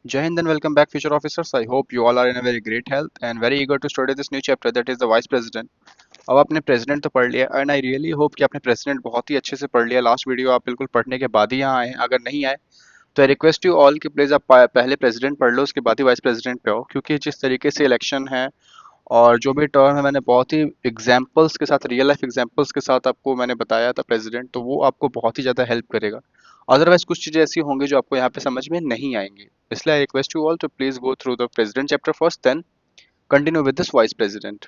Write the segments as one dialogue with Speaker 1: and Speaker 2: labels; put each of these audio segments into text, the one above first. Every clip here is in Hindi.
Speaker 1: Jai Hind and welcome back, future officers. I hope you all are in a very great health and very eager to study this new chapter that is the Vice President. अब आपने प्रेसिडेंट तो पढ़ लिया एंड आई रियली होप कि आपने प्रेसिडेंट बहुत ही अच्छे से पढ़ लिया। लास्ट वीडियो आप बिल्कुल पढ़ने के बाद ही यहाँ आए हैं। अगर नहीं आए तो आई रिक्वेस्ट यू ऑल कि प्लीज़ आप पहले प्रेसिडेंट पढ़ लो, उसके बाद ही वाइस प्रेसिडेंट पे आओ, क्योंकि जिस तरीके से इलेक्शन है और जो भी टर्म है मैंने बहुत ही एग्जाम्पल्स के साथ, रियल लाइफ एग्जाम्पल्स के साथ आपको मैंने बताया था प्रेसिडेंट, तो वो आपको बहुत ही ज़्यादा हेल्प करेगा। अदरवाइज कुछ चीज़ें ऐसी होंगी जो आपको यहाँ पे समझ में नहीं आएंगी। इसलिए I request you all to please go through the president chapter first, then continue with this vice president.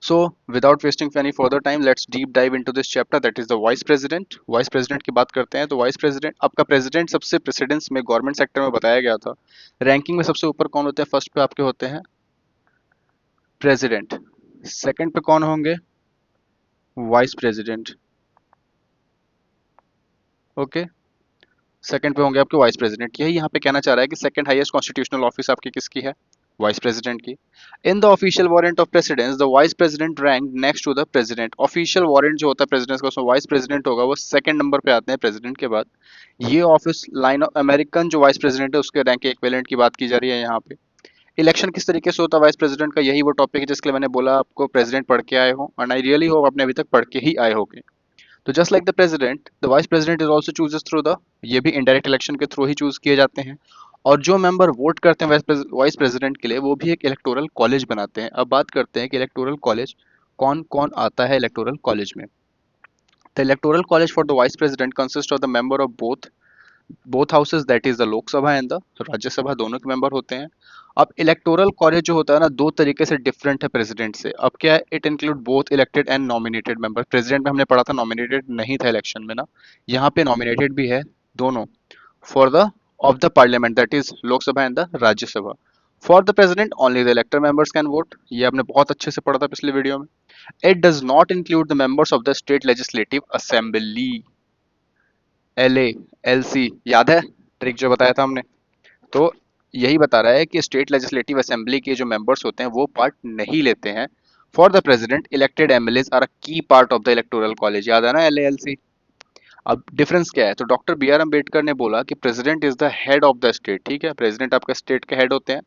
Speaker 1: So, without wasting any further time, let's deep dive into this chapter that is the vice president. Vice president की बात करते हैं तो वाइस प्रेसिडेंट, आपका प्रेसिडेंट सबसे प्रेसिडेंस में गवर्नमेंट सेक्टर में बताया गया था। रैंकिंग में सबसे ऊपर कौन होते हैं? फर्स्ट पे आपके होते हैं प्रेसिडेंट। सेकंड पे कौन होंगे? Vice president. ओके, सेकंड पे होंगे आपके वाइस प्रेसिडेंट। यही यहाँ पे कहना चाह रहा है कि सेकंड हाईएस्ट कॉन्स्टिट्यूशनल ऑफिस आपकी किसकी है? वाइस प्रेसिडेंट की। In the official warrant of precedence the vice president rank next to the president. Official warrant जो होता है प्रेसिडेंट का, उसमें वाइस प्रेसिडेंट होगा, वो सेकंड नंबर पे आते हैं प्रेसिडेंट के बाद। ये ऑफिस लाइन ऑफ अमेरिकन जो वाइस प्रेसिडेंट है उसके रैंक के इक्विवेलेंट की बात की जा रही है यहाँ पे। इलेक्शन किस तरीके से होता है वाइस प्रेसिडेंट का, यही वो टॉपिक है जिसके लिए मैंने बोला आपको प्रेसिडेंट पढ़ के आए हो, एंड आई रियली होप आपने अभी तक पढ़ के ही आए होगे। तो just like the president, the vice president is also chooses through the, ये भी इनडायरेक्ट इलेक्शन के थ्रू ही चूज किए जाते हैं। और जो मेंबर वोट करते हैं वाइस प्रेसिडेंट के लिए, वो भी एक इलेक्टोरल कॉलेज बनाते हैं। अब बात करते हैं कि इलेक्टोरल कॉलेज कौन कौन आता है इलेक्टोरल कॉलेज में। The electoral college for the vice president consist of the member of both houses, that is the Lok Sabha and the Rajya Sabha, दोनों के मेंबर होते हैं। अब इलेक्टोरल कॉलेज जो होता है ना, दो तरीके से डिफरेंट है प्रेसिडेंट से। अब क्या है, it include both elected and nominated member. President में हमने पढ़ा था नॉमिनेटेड नहीं था इलेक्शन में ना, यहाँ पे नॉमिनेटेड भी है दोनों। For the of the parliament, that is Lok Sabha and the Rajya Sabha. For the president only the elected members can vote, ये आपने बहुत अच्छे से पढ़ा था पिछले वीडियो में। It does not include the members of the state legislative assembly, L A, L C, याद है ट्रिक जो बताया था हमने? तो यही बता रहा है कि स्टेट लेजिस्लेटिव असेंबली के जो मेंबर्स होते हैं वो पार्ट नहीं लेते हैं। For the president elected MLAs are a key part of the electoral college, याद है ना एलएएलसी। अब डिफरेंस क्या है? तो डॉक्टर बी आर अम्बेडकर ने बोला कि president is the head of the state, ठीक है, प्रेसिडेंट आपका स्टेट के हेड होते हैं।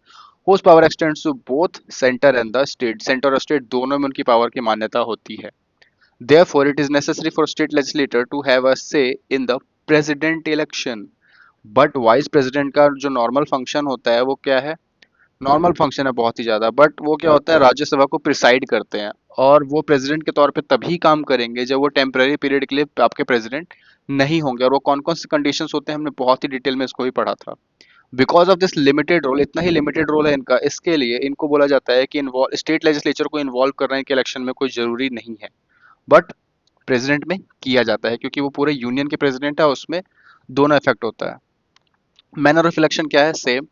Speaker 1: Whose power extends to both centre and the state, centre और स्टेट दोनों में उनकी पावर की मान्यता होती है। Therefore, it is necessary for state legislator to have a say in the president election. But vice president का जो नॉर्मल फंक्शन होता है वो क्या है? नॉर्मल फंक्शन है बहुत ही ज्यादा, बट वो क्या होता है, राज्यसभा को प्रिसाइड करते हैं। और वो प्रेसिडेंट के तौर पे तभी काम करेंगे जब वो टेम्पररी पीरियड के लिए आपके प्रेसिडेंट नहीं होंगे। और वो कौन कौन से कंडीशंस होते हैं हमने बहुत ही डिटेल में इसको भी पढ़ा था। Because of this limited role, इतना ही लिमिटेड रोल है इनका, इसके लिए इनको बोला जाता है कि स्टेट लेजिस्लेचर को इन्वॉल्व करने के इलेक्शन में कोई जरूरी नहीं है, बट प्रेसिडेंट में किया जाता है क्योंकि वो पूरे यूनियन के प्रेसिडेंट है, उसमें दोनों इफेक्ट होता है। मैनर ऑफ इलेक्शन क्या है? Same,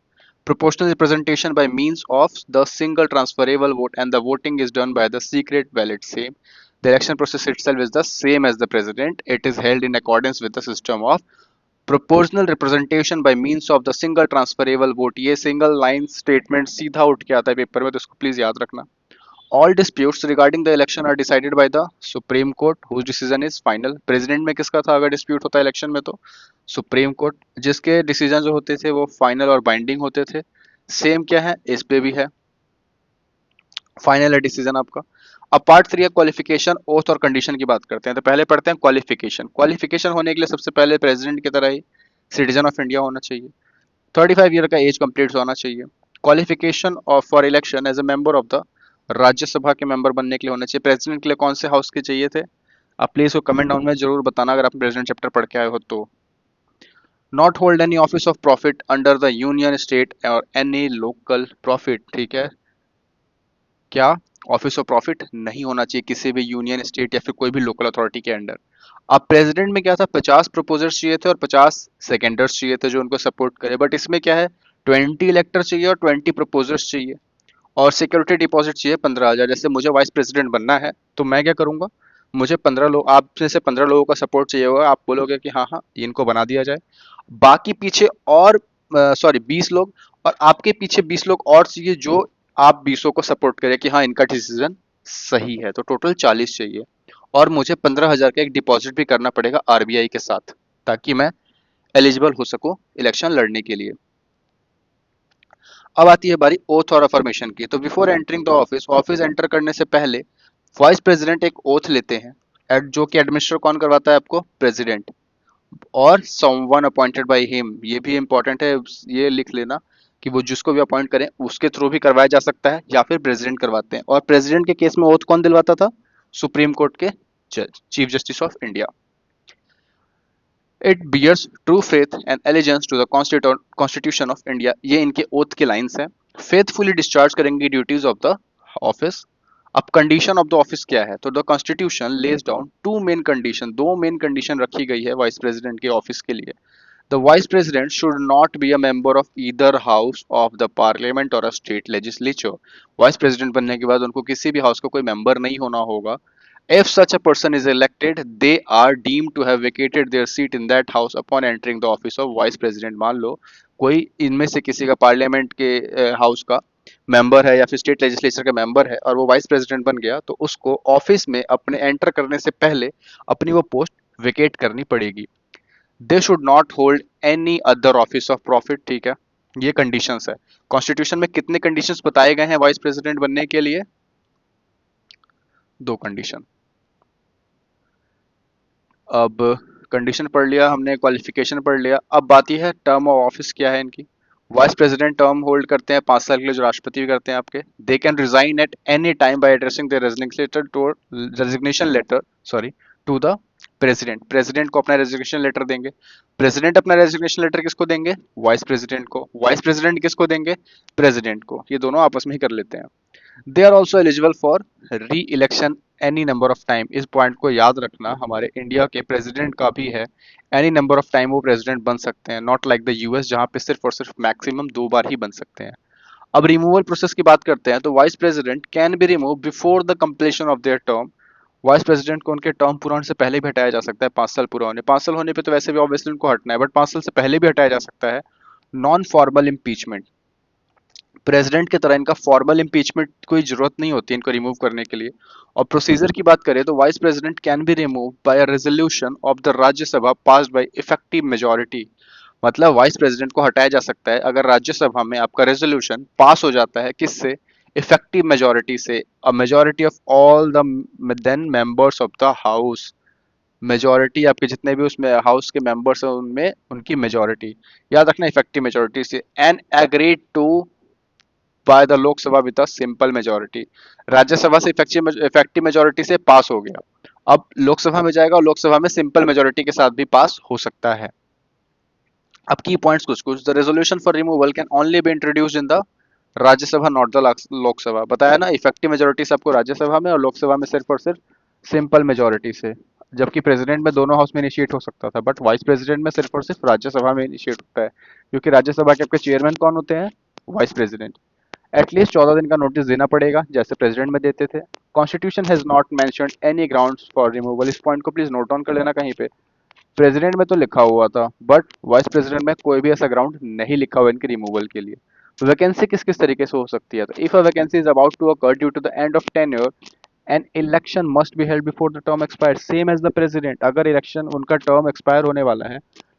Speaker 1: proportional representation by means of the single transferable vote and the voting is done by the secret ballot. Same, the election process itself is the same as the president. It is held in accordance with the system of proportional representation by means of the single transferable vote. ये single line statement सीधा उठ के आता है पेपर में, तो इसको प्लीज याद रखना। All disputes regarding the election are decided by the Supreme Court, whose decision is final. President में किसका था अगर डिस्प्यूट होता है इलेक्शन में? तो सुप्रीम कोर्ट, जिसके डिसीजन जो होते थे वो फाइनल और बाइंडिंग होते थे। सेम क्या है, इस पे भी है, फाइनल है डिसीजन आपका। अब पार्ट 3 है क्वालिफिकेशन, ओथ और कंडीशन की बात करते हैं। तो पहले पढ़ते हैं क्वालिफिकेशन। क्वालिफिकेशन होने के लिए सबसे पहले प्रेसिडेंट की तरह ही सिटीजन ऑफ इंडिया होना चाहिए, 35 ईयर का एज कंप्लीट होना चाहिए। Qualification of for election as a member of the, Rajya Sabha के मेंबर बनने के लिए होना चाहिए। प्रेसिडेंट के लिए कौन से हाउस के चाहिए थे? आप प्लीज को कमेंट डाउन में जरूर बताना अगर आप प्रेसिडेंट चैप्टर पढ़ के आए हो तो। Not hold any office of profit under the union state और एनी लोकल प्रॉफिट, ठीक है, क्या ऑफिस ऑफ प्रॉफिट नहीं होना चाहिए किसी भी यूनियन स्टेट या फिर कोई भी लोकल अथॉरिटी के अंडर। अब प्रेसिडेंट में क्या था, 50 प्रपोजर्स चाहिए थे और 50 सेकेंडर्स चाहिए थे जो उनको सपोर्ट करे, बट इसमें क्या है, 20 इलेक्टर चाहिए और 20 प्रपोजर्स चाहिए। और सिक्योरिटी डिपॉजिट चाहिए 15,000। जैसे मुझे वाइस प्रेसिडेंट बनना है तो मैं क्या करूंगा, मुझे 15 लोग, आप में से 15 लोगों का सपोर्ट चाहिए होगा, आप बोलोगे कि हाँ हाँ इनको बना दिया जाए। बाकी पीछे और, सॉरी 20 लोग, और आपके पीछे 20 लोग और चाहिए जो आप 20 को सपोर्ट करें कि हाँ इनका डिसीजन सही है, तो टोटल 40 चाहिए। और मुझे 15,000 का एक डिपॉजिट भी करना पड़ेगा आरबीआई के साथ, ताकि मैं एलिजिबल हो सको इलेक्शन लड़ने के लिए। अब आती है बारी ओथ और अफर्मेशन की। तो before entering the office, office enter करने से पहले वाइस प्रेसिडेंट एक ओथ लेते हैं, जो कि एडमिनिस्टर कौन करवाता है आपको? प्रेसिडेंट। और समवन अपॉइंटेड बाय हिम, ये भी इंपॉर्टेंट है, ये लिख लेना कि वो जिसको भी अपॉइंट करें उसके थ्रू भी करवाया जा सकता है या फिर प्रेसिडेंट करवाते हैं। और प्रेसिडेंट के केस में ओथ कौन दिलवाता था? सुप्रीम कोर्ट के जज, chief justice of India. It bears true faith and allegiance to the constitution of India, ये इनके ओथ के लाइंस हैं। फेथफुली डिस्चार्ज करेंगे ड्यूटीज ऑफ द ऑफिस। अब कंडीशन ऑफ द ऑफिस क्या है? तो the constitution lays down two main condition, दो मेन कंडीशन रखी गई है वाइस प्रेसिडेंट के ऑफिस के लिए। The vice president should not be a member of either house of the parliament or a state legislature. Vice president बनने के बाद उनको किसी भी हाउस का कोई मेंबर नहीं होना होगा। If such a person is elected, they are deemed to have vacated their seat in that house upon entering the office of vice president. मान लो कोई इनमें से किसी का पार्लियामेंट के हाउस का मेंबर है या फिर स्टेट लेजिस्लेचर का मेंबर है और वो वाइस प्रेसिडेंट बन गया, तो उसको ऑफिस में अपने एंटर करने से पहले अपनी वो पोस्ट वेकेट करनी पड़ेगी। They should not hold any other office of profit, ठीक है। ये कंडीशंस है। कॉन्स्टिट्यूशन में कितने कंडीशंस बताए गए हैं वाइस प्रेसिडेंट बनने के लिए? दो कंडीशन। अब कंडीशन पढ़ लिया हमने, क्वालिफिकेशन पढ़ लिया, अब बात यह है टर्म ऑफ ऑफिस क्या है इनकी। वाइस प्रेसिडेंट टर्म होल्ड करते हैं 5 साल के लिए, जो राष्ट्रपति भी करते हैं आपके। They can resign at any time by addressing their resignation letter sorry to the president. President को अपना रेजिग्नेशन लेटर देंगे। प्रेसिडेंट अपना रेजिग्नेशन लेटर किसको देंगे? वाइस प्रेसिडेंट को। वाइस प्रेसिडेंट किसको देंगे? प्रेसिडेंट को। ये दोनों आपस में ही कर लेते हैं। They are also eligible for reelection any number of time. इस पॉइंट को याद रखना, हमारे इंडिया के प्रेसिडेंट का भी है, एनी नंबर ऑफ टाइम वो प्रेसिडेंट बन सकते हैं, नॉट लाइक द यूएस जहां पे सिर्फ और सिर्फ मैक्सिमम 2 बार ही बन सकते हैं। अब रिमूवल प्रोसेस की बात करते हैं, तो vice president can be remove before the completion of their term. Vice president को उनके टर्म पूरा होने से पहले भी हटाया जा सकता है। 5 साल पूरा होने, 5 साल होने पे तो वैसे भी ऑब्वियसली उनको हटना है, बट 5 साल से पहले भी हटाया जा सकता है। नॉन फॉर्मल इम्पीचमेंट, प्रेसिडेंट की तरह इनका फॉर्मल इम्पीचमेंट कोई जरूरत नहीं होती इनको रिमूव करने के लिए। और प्रोसीजर की बात करें तो vice president can be remove by a resolution of the Rajya Sabha passed by effective majority. मतलब वाइस प्रेसिडेंट को हटाया जा सकता है अगर राज्यसभा में आपका रेजोल्यूशन पास हो जाता है, किससे? इफेक्टिव मेजॉरिटी से। A majority of all the then members of the house. Majority आपके जितने भी उसमें हाउस के मेंबर्स हैं उनमें उनकी मेजॉरिटी, याद रखना, इफेक्टिव मेजॉरिटी से। And agreed to by the Lok Sabha with a simple majority. Rajya Sabha से इफेक्टिव मेजॉरिटी से पास हो गया, अब लोकसभा में जाएगा और लोकसभा में सिंपल मेजॉरिटी के साथ भी पास हो सकता है। अब की पॉइंट्स कुछ कुछ, the resolution for removal can only be introduced in the Rajya Sabha not the Lok Sabha. बताया ना, इफेक्टिव मेजोरिटी से आपको राज्यसभा में और लोकसभा में सिर्फ और सिर्फ सिंपल मेजोरिटी से। जबकि प्रेसिडेंट में दोनों हाउस में इनिशिएट हो सकता था, बट वाइस प्रेसिडेंट में सिर्फ और सिर्फ राज्यसभा में इनिशिएट होता है, क्योंकि राज्यसभा के आपके चेयरमैन कौन होते हैं? Vice president. एटलीस्ट 14 दिन का नोटिस देना पड़ेगा जैसे प्रेसिडेंट में देते थे। Constitution has not mentioned any grounds for removal, इस पॉइंट को प्लीज नोट डाउन कर लेना कहीं पे। प्रेसिडेंट में तो लिखा हुआ था, बट वाइस प्रेसिडेंट में कोई भी ऐसा ग्राउंड नहीं लिखा हुआ इनके रिमूवल के लिए। तो वैकेंसी किस किस तरीके से हो सकती है? तो if a vacancy is about to occur due to the end of tenure, an election must be held before the term expire, same as the president. अगर इलेक्शन उनका टर्म एक्सपायर होने वाला है,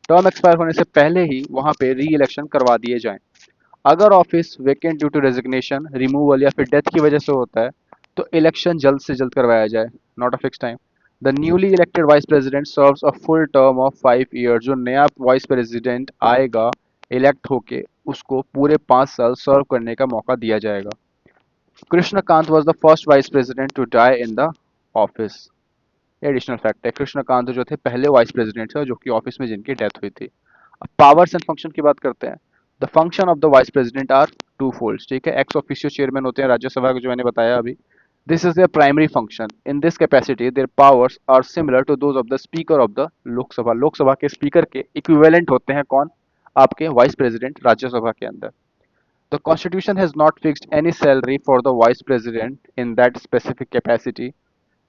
Speaker 1: टर्म एक्सपायर होने से पहले ही वहां पे री इलेक्शन करवा दिए जाएं। अगर office vacant due to resignation, removal या फिर डेथ की वजह से होता है, तो इलेक्शन जल्द से जल्द करवाया जाए, not a fix time. The newly elected vice president serves a full term of 5 year. जो नया वाइस प्रेसिडेंट आएगा इलेक्ट होके, उसको पूरे 5 साल सर्व करने का मौका दिया जाएगा। Krishnakant was the first vice president to die in the office. Additional fact है, कृष्णकांत जो थे पहले वाइस प्रेसिडेंट थे जो कि ऑफिस में जिनकी डेथ हुई थी। अब पावर्स एंड फंक्शन की बात करते हैं। The function of the vice president are twofold, ठीक है। एक्स ऑफिशियो चेयरमैन होते हैं राज्यसभा के, जो मैंने बताया अभी। This is their primary function. In this capacity their powers are similar to those of the speaker of the Lok Sabha. Lok Sabha के स्पीकर के इक्विवेलेंट होते हैं कौन? आपके वाइस प्रेसिडेंट राज्यसभा के अंदर। The constitution has not fixed any salary for the vice president in that specific capacity.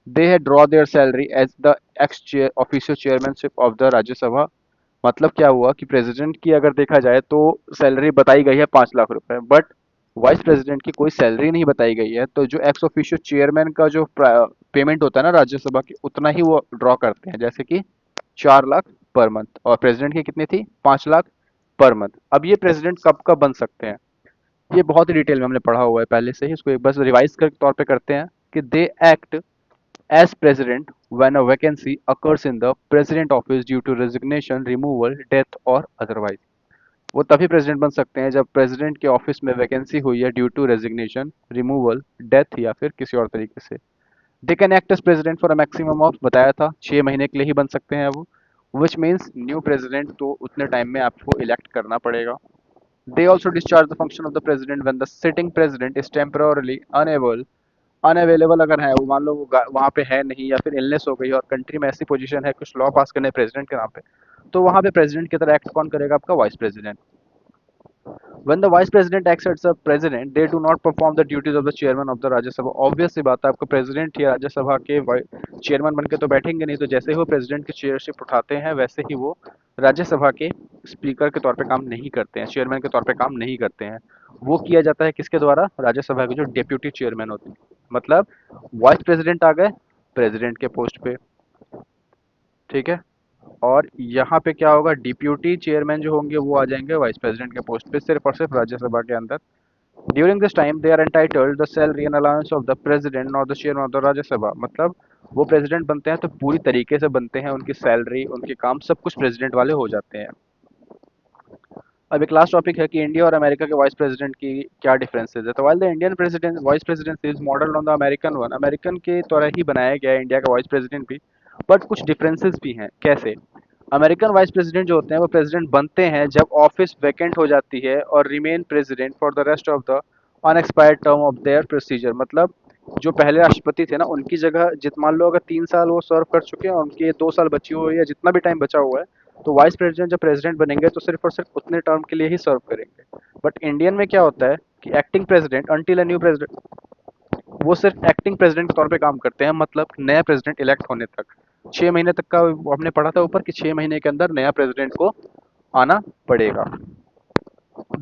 Speaker 1: They draw their salary as the ex officio chairmanship of the Rajya Sabha. मतलब क्या हुआ कि प्रेसिडेंट की अगर देखा जाए तो सैलरी बताई गई है 5 लाख रुपए, बट वाइस प्रेसिडेंट की कोई सैलरी नहीं बताई गई है। तो जो एक्स ऑफिशियो चेयरमैन का जो पेमेंट होता है ना राज्यसभा की, उतना ही वो ड्रॉ करते हैं, जैसे कि 4 लाख पर मंथ, और प्रेसिडेंट की कितनी थी, 5 लाख पर मंथ। अब ये प्रेसिडेंट कब कब बन सकते हैं, ये बहुत ही डिटेल में हमने पढ़ा हुआ है पहले से ही, इसको एक बस रिवाइज के तौर पे करते हैं कि they act as president when a vacancy occurs in the president office due to resignation, removal, death और अदरवाइज। वो तभी प्रेसिडेंट बन सकते हैं जब प्रेसिडेंट के ऑफिस में वैकेंसी हुई है due to resignation, removal, death या फिर किसी और तरीके से। They can act as president for a maximum of, बताया था 6 महीने के लिए ही बन सकते हैं वो, विच मीन्स न्यू प्रेसिडेंट तो उतने टाइम में आपको इलेक्ट करना पड़ेगा। They also discharge the function of the president when the sitting president is temporarily unable, unavailable अगर है वो, मान लो वो वहाँ पे है नहीं या फिर इलनेस हो गई और कंट्री में ऐसी पोजीशन है कुछ लॉ पास करने प्रेसिडेंट के नाम पे, तो वहाँ पे प्रेसिडेंट की तरह एक्ट कौन करेगा, आपका vice president. When the vice president acts as a president, they do not perform the duties of the chairman of the Rajya Sabha. Obvious सी बात है, आपको प्रेसिडेंट या राज्यसभा के चेयरमैन बन के तो बैठेंगे नहीं, तो जैसे ही वो प्रेसिडेंट की चेयरशिप उठाते हैं वैसे ही वो राज्यसभा के स्पीकर के तौर पे काम नहीं करते हैं, चेयरमैन के तौर पे काम नहीं करते हैं। वो किया जाता है किसके द्वारा, राज्यसभा के जो डेप्यूटी चेयरमैन होते हैं। मतलब वाइस प्रेसिडेंट आ गए प्रेसिडेंट के पोस्ट पे, ठीक है, और यहाँ पे क्या होगा, डिप्यूटी चेयरमैन जो होंगे वो आ जाएंगे वाइस प्रेसिडेंट के पोस्ट पे, सिर्फ और सिर्फ राज्यसभा के अंदर। During this time they are entitled the salary and allowance of the president और the chairman of the Rajya Sabha. मतलब वो प्रेसिडेंट बनते हैं तो पूरी तरीके से बनते हैं, उनकी सैलरी, उनके काम सब कुछ प्रेसिडेंट वाले हो जाते हैं। अब एक लास्ट टॉपिक है कि इंडिया और अमेरिका के वाइस प्रेसिडेंट की क्या डिफरेंसेस है। तो while the Indian president vice president is modelled on the American one, American के तरह ही बनाया गया है इंडिया का वाइस प्रेसिडेंट भी, बट कुछ डिफरेंसेस भी हैं। कैसे, अमेरिकन वाइस प्रेसिडेंट जो होते हैं वो प्रेसिडेंट बनते हैं जब ऑफिस वैकेंट हो जाती है और remain president for the rest of the unexpired term of their procedure. मतलब जो पहले राष्ट्रपति थे ना, उनकी जगह जित मान लो अगर 3 साल वो सर्व कर चुके हैं और उनके 2 साल बची हुई है, जितना भी टाइम बचा हुआ है, तो वाइस प्रेसिडेंट जब प्रेसिडेंट बनेंगे तो सिर्फ और सिर्फ उतने टर्म के लिए ही सर्व करेंगे। बट इंडियन में क्या होता है कि acting president until a new president, वो सिर्फ एक्टिंग प्रेसिडेंट के तौर पे काम करते हैं, मतलब नया प्रेसिडेंट इलेक्ट होने तक। 6 महीने तक का वो हमने पढ़ा था ऊपर कि 6 महीने के अंदर नया प्रेसिडेंट को आना पड़ेगा।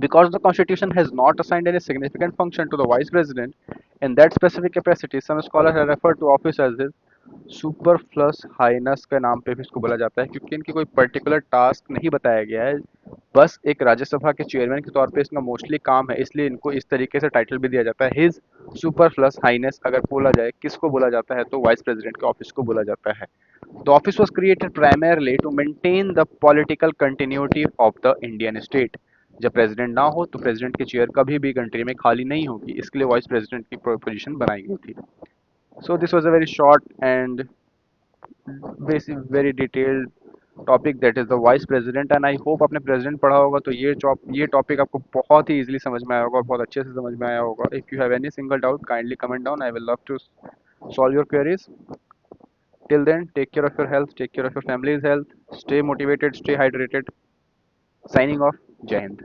Speaker 1: Because the Constitution has not assigned any significant function to the Vice President in that specific capacity, some scholars have referred to office as his superfluous highness के नाम पे भी इसको बोला जाता है, क्योंकि इनकी कोई पर्टिकुलर टास्क नहीं बताया गया है, बस एक राज्यसभा के चेयरमैन के तौर पे इसका मोस्टली काम है, इसलिए इनको इस तरीके से टाइटल भी दिया जाता है, हिज सुपरफ्लस हाइनेस। अगर बोला जाए किसको बोला जाता है तो वाइस प्रेसिडेंट के ऑफिस को बोला जाता है। The office was created primarily to maintain the political continuity of the Indian state. जब प्रेसिडेंट ना हो तो प्रेसिडेंट की चेयर कभी भी कंट्री में खाली नहीं होगी, इसके लिए वाइस प्रेसिडेंट की पोजीशन बनाई गई थी। So this was a very short and basic, very detailed topic that is the vice president, and I hope आपने प्रेसिडेंट पढ़ा होगा तो ये टॉपिक आपको बहुत ही इजीली समझ में आया होगा और बहुत अच्छे से समझ में आया होगा। If you have any single doubt kindly comment down, I will love to solve your queries. Till then take care of your health, take care of your family's health, stay motivated, stay hydrated. Signing off, Jai Hind.